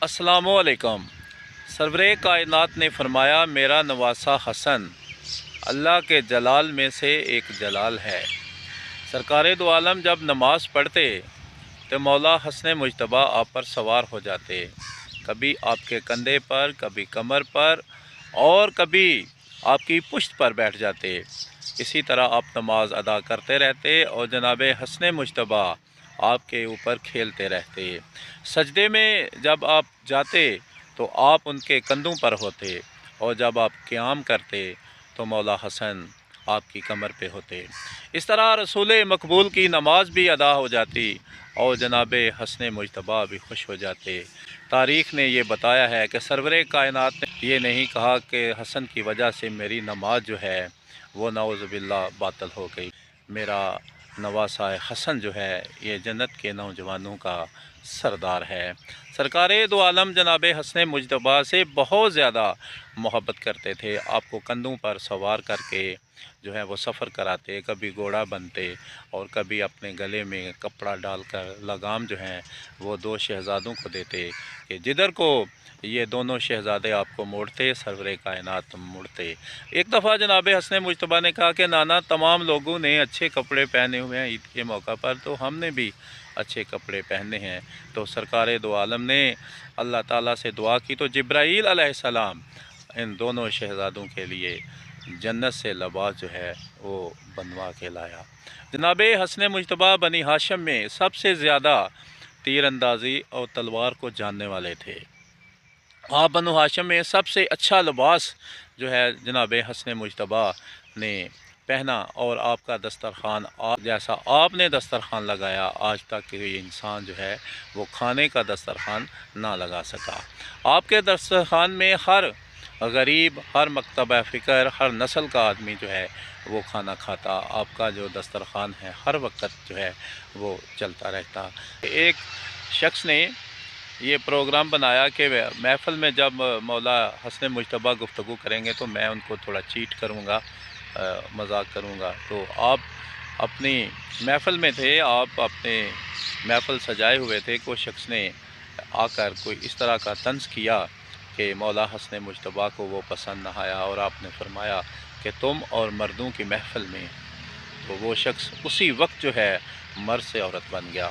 अस्सलामुअलैकुम। सरवरे कायनात ने फरमाया, मेरा नवासा हसन अल्लाह के जलाल में से एक जलाल है। सरकार दो आलम जब नमाज पढ़ते तो मौला हसन मुजतबा आप पर सवार हो जाते, कभी आपके कंधे पर, कभी कमर पर और कभी आपकी पुश्त पर बैठ जाते। इसी तरह आप नमाज अदा करते रहते और जनाब हसन मुजतबा आपके ऊपर खेलते रहते। सजदे में जब आप जाते तो आप उनके कंधों पर होते और जब आप क़याम करते तो मौला हसन आपकी कमर पे होते। इस तरह रसूल मकबूल की नमाज भी अदा हो जाती और जनाब हसन मुजतबा भी खुश हो जाते। तारीख़ ने ये बताया है कि सरवरे कायनात ने ये नहीं कहा कि हसन की वजह से मेरी नमाज जो है वो नाउज़ुबिल्लाह बातिल हो गई। मेरा नवासा हसन जो है ये जन्नत के नौजवानों का सरदार है। सरकार दो आलम जनाब हसन मुजतबा से बहुत ज़्यादा मोहब्बत करते थे। आपको कंधों पर सवार करके जो है वो सफ़र कराते, कभी घोड़ा बनते और कभी अपने गले में कपड़ा डालकर लगाम जो है वो दो शहज़ादों को देते कि जिधर को ये दोनों शहज़ादे आपको मोड़ते, सरवरे कायनात मुड़ते। एक दफ़ा जनाब हसन मुजतबा ने कहा कि नाना, तमाम लोगों ने अच्छे कपड़े पहने हुए हैं ईद के मौका पर, तो हमने भी अच्छे कपड़े पहने हैं। तो सरकार दो आलम ने अल्लाह ताला से दुआ की तो जिब्राईल अलैहिस्सलाम इन दोनों शहज़ादों के लिए जन्नत से लिबास जो है वो बनवा के लाया। जनाब हसन मुजतबा बनी हाशिम में सबसे ज़्यादा तीर अंदाज़ी और तलवार को जानने वाले थे। आप बनु हाशिम में सबसे अच्छा लिबास जो है जनाब हसन मुजतबा ने पहना और आपका दस्तरखान जैसा आपने दस्तरखान लगाया, आज तक कोई इंसान जो है वो खाने का दस्तरखान ना लगा सका। आपके दस्तरखान में हर गरीब, हर मकतबा फ़िक्र, हर नस्ल का आदमी जो है वो खाना खाता। आपका जो दस्तरखान है हर वक्त जो है वो चलता रहता। एक शख्स ने ये प्रोग्राम बनाया कि महफ़िल में जब मौला हसन मुजतबा गुफ्तगू करेंगे तो मैं उनको थोड़ा चीट करूँगा, मजाक करूँगा। तो आप अपनी महफ़िल में थे, आप अपने महफ़िल सजाए हुए थे, कोई शख्स ने आकर कोई इस तरह का तंज़ किया कि मौला हसन मुजतबा को वो पसंद न आया और आपने फरमाया कि तुम और मर्दों की महफ़िल में। तो वो शख्स उसी वक्त जो है मर्द से औरत बन गया।